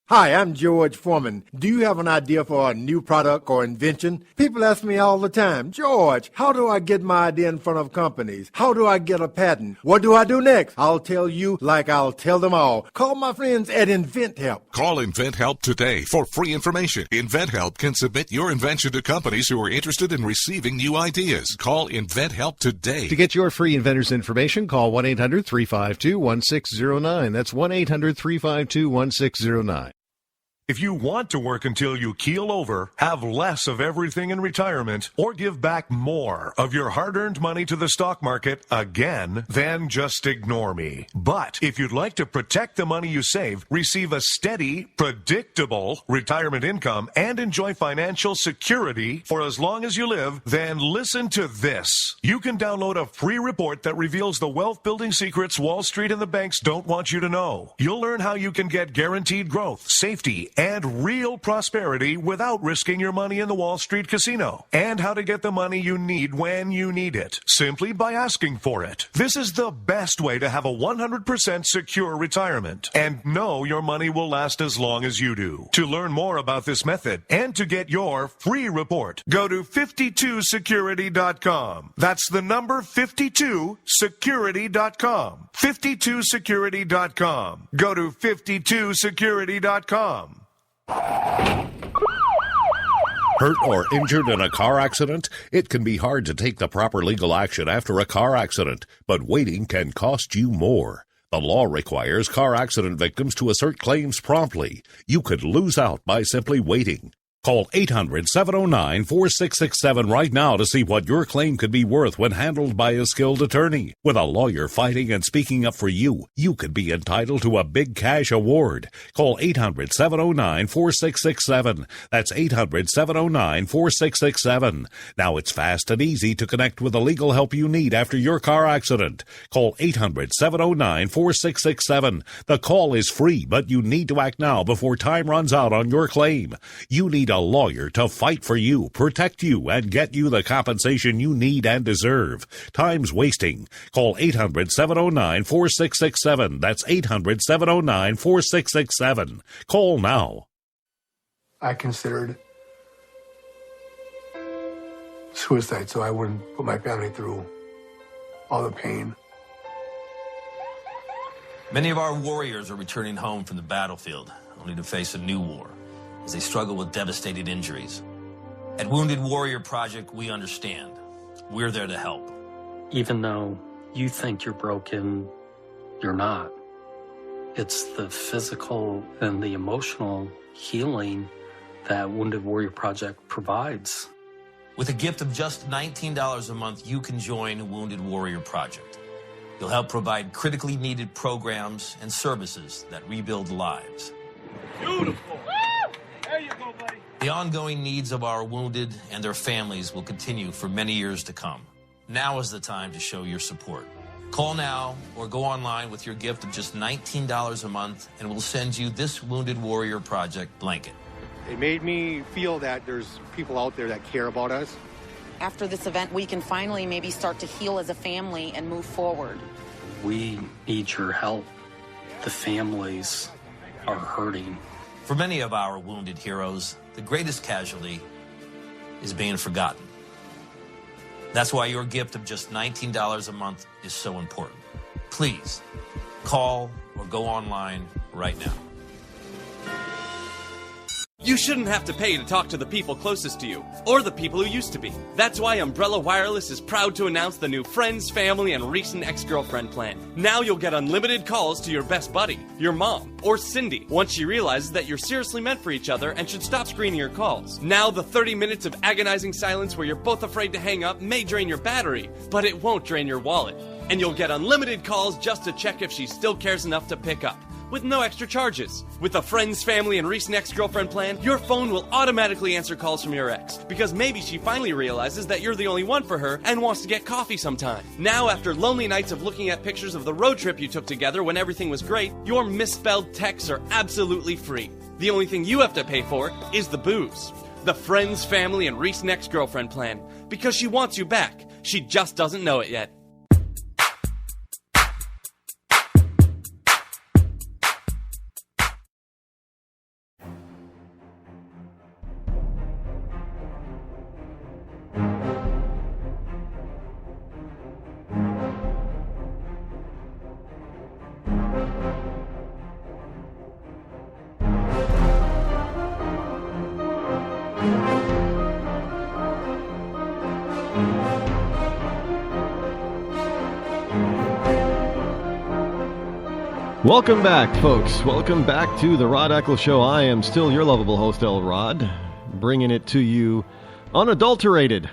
Hi, I'm George Foreman. Do you have an idea for a new product or invention? People ask me all the time, George, how do I get my idea in front of companies? How do I get a patent? What do I do next? I'll tell you like I'll tell them all. Call my friends at InventHelp. Call InventHelp today for free information. InventHelp can submit your invention to companies who are interested in receiving new ideas. Call InventHelp today. To get your free inventor's information, call 1-800-352-1609. That's 1-800-352-1609. If you want to work until you keel over, have less of everything in retirement, or give back more of your hard-earned money to the stock market again, then just ignore me. But if you'd like to protect the money you save, receive a steady, predictable retirement income, and enjoy financial security for as long as you live, then listen to this. You can download a free report that reveals the wealth-building secrets Wall Street and the banks don't want you to know. You'll learn how you can get guaranteed growth, safety, and real prosperity without risking your money in the Wall Street casino, and how to get the money you need when you need it, simply by asking for it. This is the best way to have a 100% secure retirement, and know your money will last as long as you do. To learn more about this method, and to get your free report, go to 52security.com. That's the number 52security.com. 52security.com. Go to 52security.com. Hurt or injured in a car accident? It can be hard to take the proper legal action after a car accident, but waiting can cost you more. The law requires car accident victims to assert claims promptly. You could lose out by simply waiting. Call 800-709-4667 right now to see what your claim could be worth when handled by a skilled attorney. With a lawyer fighting and speaking up for you, you could be entitled to a big cash award. Call 800-709-4667. That's 800-709-4667. Now it's fast and easy to connect with the legal help you need after your car accident. Call 800-709-4667. The call is free, but you need to act now before time runs out on your claim. You need a lawyer to fight for you, protect you, and get you the compensation you need and deserve. Time's wasting. Call 800-709-4667. That's 800-709-4667. Call now. I considered suicide so I wouldn't put my family through all the pain. Many of our warriors are returning home from the battlefield, only to face a new war as they struggle with devastating injuries. At Wounded Warrior Project, we understand. We're there to help. Even though you think you're broken, you're not. It's the physical and the emotional healing that Wounded Warrior Project provides. With a gift of just $19 a month, you can join Wounded Warrior Project. You'll help provide critically needed programs and services that rebuild lives. Beautiful. There you go, buddy. The ongoing needs of our wounded and their families will continue for many years to come. Now is the time to show your support. Call now or go online with your gift of just $19 a month, and we'll send you this Wounded Warrior Project blanket. It made me feel that there's people out there that care about us. After this event, we can finally maybe start to heal as a family and move forward. We need your help. The families are hurting. For many of our wounded heroes, the greatest casualty is being forgotten. That's why your gift of just $19 a month is so important. Please, call or go online right now. You shouldn't have to pay to talk to the people closest to you, or the people who used to be. That's why Umbrella Wireless is proud to announce the new Friends, Family, and Recent Ex-Girlfriend plan. Now you'll get unlimited calls to your best buddy, your mom, or Cindy, once she realizes that you're seriously meant for each other and should stop screening your calls. Now the 30 minutes of agonizing silence where you're both afraid to hang up may drain your battery, but it won't drain your wallet. And you'll get unlimited calls just to check if she still cares enough to pick up, with no extra charges. With the Friends, Family, and Recent Ex-Girlfriend plan, your phone will automatically answer calls from your ex, because maybe she finally realizes that you're the only one for her and wants to get coffee sometime. Now, after lonely nights of looking at pictures of the road trip you took together when everything was great, your misspelled texts are absolutely free. The only thing you have to pay for is the booze. The Friends, Family, and Recent Ex-Girlfriend plan, because she wants you back. She just doesn't know it yet. Welcome back, folks. Welcome back to the Rod Eccles Show. I am still your lovable host, El Rod, bringing it to you unadulterated,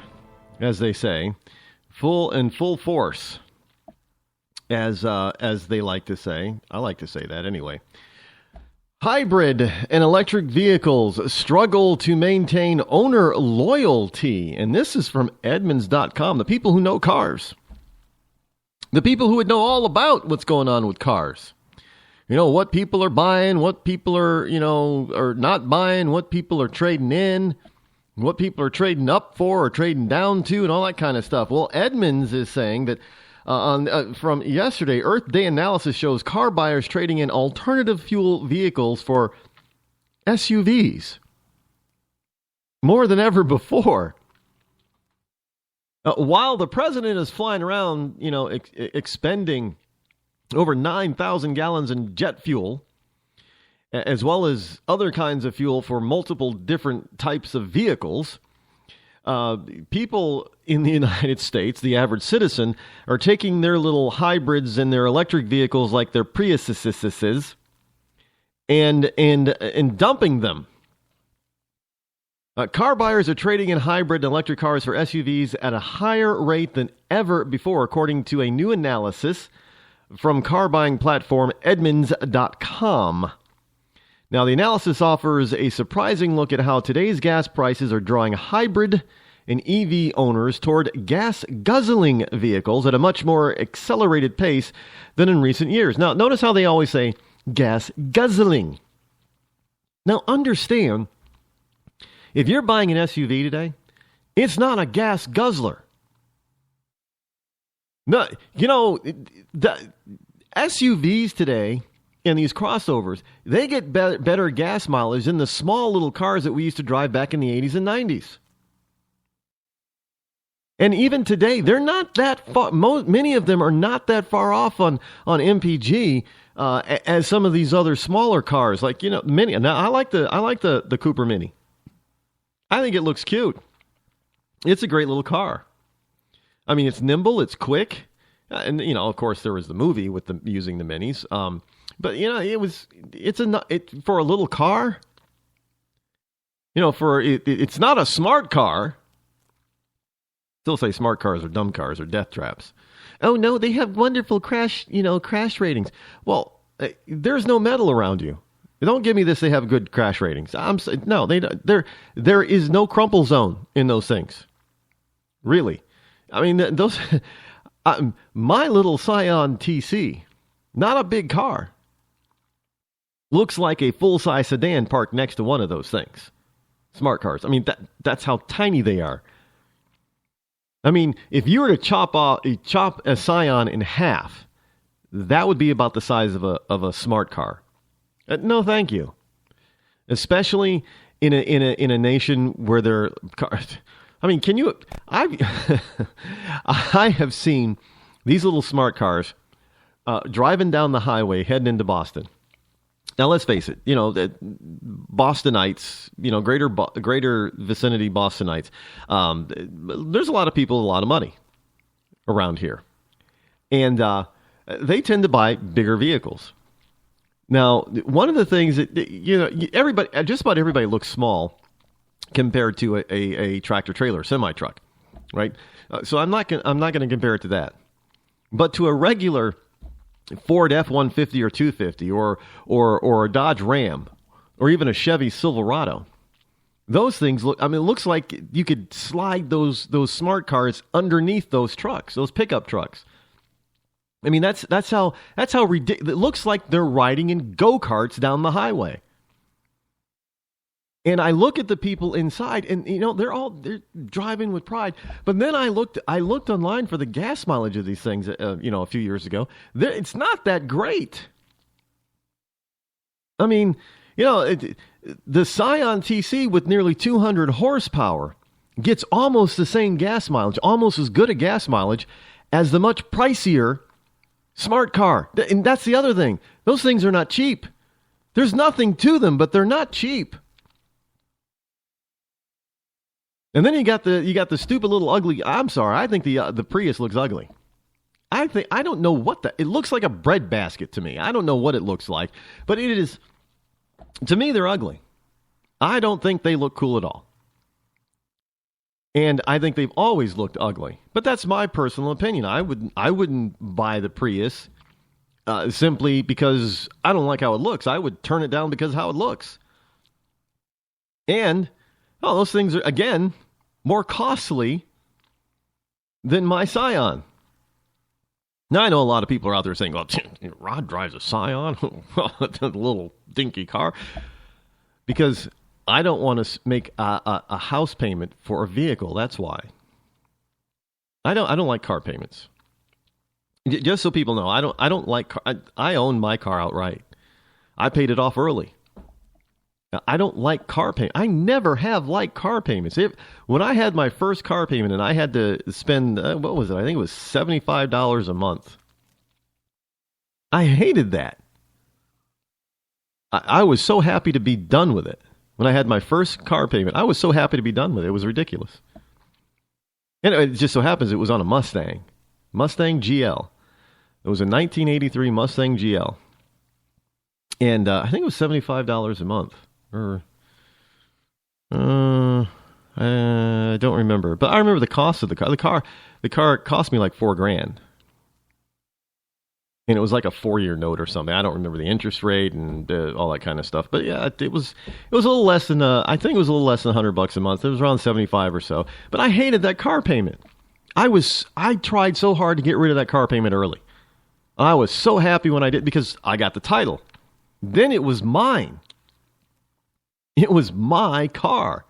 as they say, full force, as they like to say. I like to say that anyway. Hybrid and electric vehicles struggle to maintain owner loyalty, and this is from Edmunds.com. The people who know cars, the people who would know all about what's going on with cars. You know, what people are buying, what people are, are not buying, what people are trading in, what people are trading up for or trading down to, and all that kind of stuff. Well, Edmunds is saying that from yesterday, Earth Day analysis shows car buyers trading in alternative fuel vehicles for SUVs more than ever before. While the president is flying around, expending over 9,000 gallons in jet fuel, as well as other kinds of fuel for multiple different types of vehicles, people in the United States, the average citizen, are taking their little hybrids and their electric vehicles like their Priuses and dumping them. Car buyers are trading in hybrid and electric cars for SUVs at a higher rate than ever before, according to a new analysis from car buying platform Edmunds.com. Now, the analysis offers a surprising look at how today's gas prices are drawing hybrid and EV owners toward gas-guzzling vehicles at a much more accelerated pace than in recent years. Now, notice how they always say gas-guzzling. Now, understand, if you're buying an SUV today, it's not a gas guzzler. No, the SUVs today and these crossovers, they get better gas mileage than the small little cars that we used to drive back in the 80s and 90s. And even today, they're not that far. Many of them are not that far off on MPG as some of these other smaller cars, like Mini. Now, I like the Cooper Mini. I think it looks cute. It's a great little car. I mean, it's nimble, it's quick, and of course, there was the movie with using the minis. But it's for a little car. It's not a smart car. Still say smart cars are dumb cars or death traps. Oh no, they have wonderful crash ratings. Well, there's no metal around you. Don't give me this. They have good crash ratings. No, they don't. There is no crumple zone in those things. Really. I mean, those. My little Scion TC, not a big car, looks like a full-size sedan parked next to one of those things. Smart cars. I mean, that's how tiny they are. I mean, if you were to chop a Scion in half, that would be about the size of a smart car. No, thank you. Especially in a nation where there are cars. I mean, I have seen these little smart cars driving down the highway heading into Boston. Now, let's face it, Bostonites, greater vicinity Bostonites, there's a lot of people with a lot of money around here. And they tend to buy bigger vehicles. Now, one of the things that, just about everybody looks small compared to a tractor trailer, semi truck, right? So I'm not going to compare it to that, but to a regular Ford F-150 or 250 or a Dodge Ram or even a Chevy Silverado, those things look. I mean, it looks like you could slide those smart cars underneath those trucks, those pickup trucks. I mean, that's how ridiculous. It looks like they're riding in go-karts down the highway. And I look at the people inside, and they're driving with pride. But then I looked online for the gas mileage of these things, a few years ago. It's not that great. I mean, the Scion TC with nearly 200 horsepower gets almost the same gas mileage, almost as good a gas mileage as the much pricier smart car. And that's the other thing. Those things are not cheap. There's nothing to them, but they're not cheap. And then you got the stupid little ugly. I'm sorry, I think the Prius looks ugly. I don't know it looks like a bread basket to me. I don't know what it looks like, but it is, to me, they're ugly. I don't think they look cool at all. And I think they've always looked ugly. But that's my personal opinion. I wouldn't buy the Prius simply because I don't like how it looks. I would turn it down because of how it looks. And those things are, again, more costly than my Scion. Now, I know a lot of people are out there saying, well, Rod drives a Scion, a little dinky car, because I don't want to make a house payment for a vehicle. That's why. I don't like car payments. Just so people know, I don't like I own my car outright. I paid it off early. I don't like car payments. I never have liked car payments. When I had my first car payment and I had to spend, what was it? I think it was $75 a month. I hated that. I was so happy to be done with it. When I had my first car payment, I was so happy to be done with it. It was ridiculous. And it just so happens it was on a Mustang GL. It was a 1983 Mustang GL. And I think it was $75 a month. Or I don't remember, but I remember the cost of the car. The car cost me like $4,000, and it was like a 4-year note or something. I don't remember the interest rate and all that kind of stuff. But yeah, it was a little less than I think it was a little less than $100 a month. It was around 75 or so. But I hated that car payment. I tried so hard to get rid of that car payment early. I was so happy when I did because I got the title. Then it was mine. It was my car.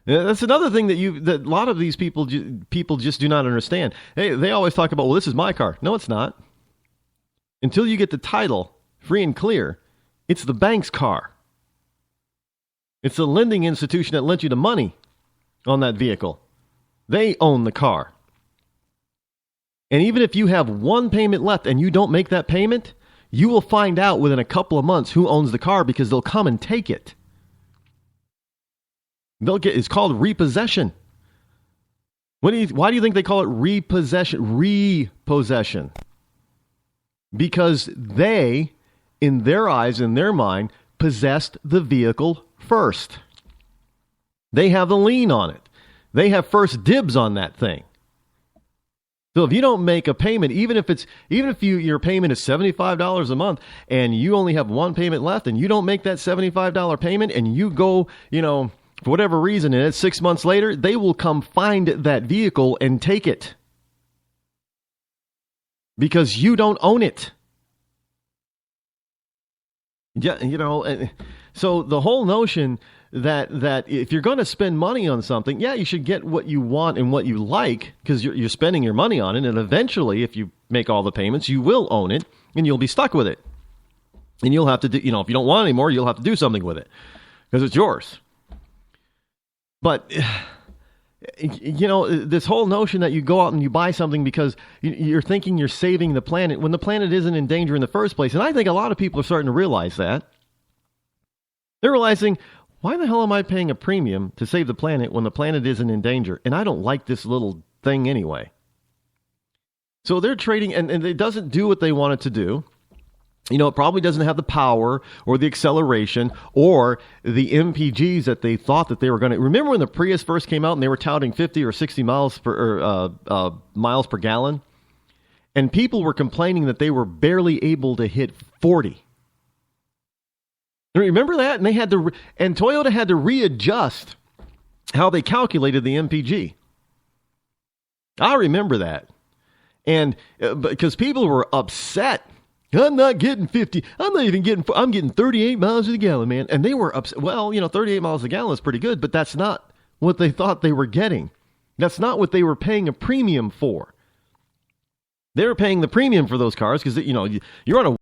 That's another thing that a lot of these people just do not understand. They always talk about, well, this is my car. No, it's not. Until you get the title free and clear, it's the bank's car. It's the lending institution that lent you the money on that vehicle. They own the car. And even if you have one payment left and you don't make that payment, you will find out within a couple of months who owns the car because they'll come and take it. It's called repossession. Why do you think they call it repossession? Repossession. Because they, in their eyes, in their mind, possessed the vehicle first. They have the lien on it. They have first dibs on that thing. So if you don't make a payment, even if your payment is $75 a month and you only have one payment left and you don't make that $75 payment and you go, for whatever reason, and it's 6 months later, they will come find that vehicle and take it. Because you don't own it. Yeah, so the whole notion that if you're going to spend money on something, yeah, you should get what you want and what you like because you're spending your money on it. And eventually, if you make all the payments, you will own it and you'll be stuck with it. And you'll have to do, if you don't want it anymore, you'll have to do something with it because it's yours. But, this whole notion that you go out and you buy something because you're thinking you're saving the planet when the planet isn't in danger in the first place. And I think a lot of people are starting to realize that. They're realizing, why the hell am I paying a premium to save the planet when the planet isn't in danger? And I don't like this little thing anyway. So they're trading, and it doesn't do what they want it to do. It probably doesn't have the power or the acceleration or the MPGs that they thought that they were going to. Remember when the Prius first came out and they were touting 50 or 60 miles per gallon? And people were complaining that they were barely able to hit 40. Remember that? And Toyota had to readjust how they calculated the MPG. I remember that. And because people were upset. I'm not getting 50. I'm getting 38 miles a gallon, man. And they were upset. Well, 38 miles a gallon is pretty good, but that's not what they thought they were getting. That's not what they were paying a premium for. They were paying the premium for those cars because, you're on a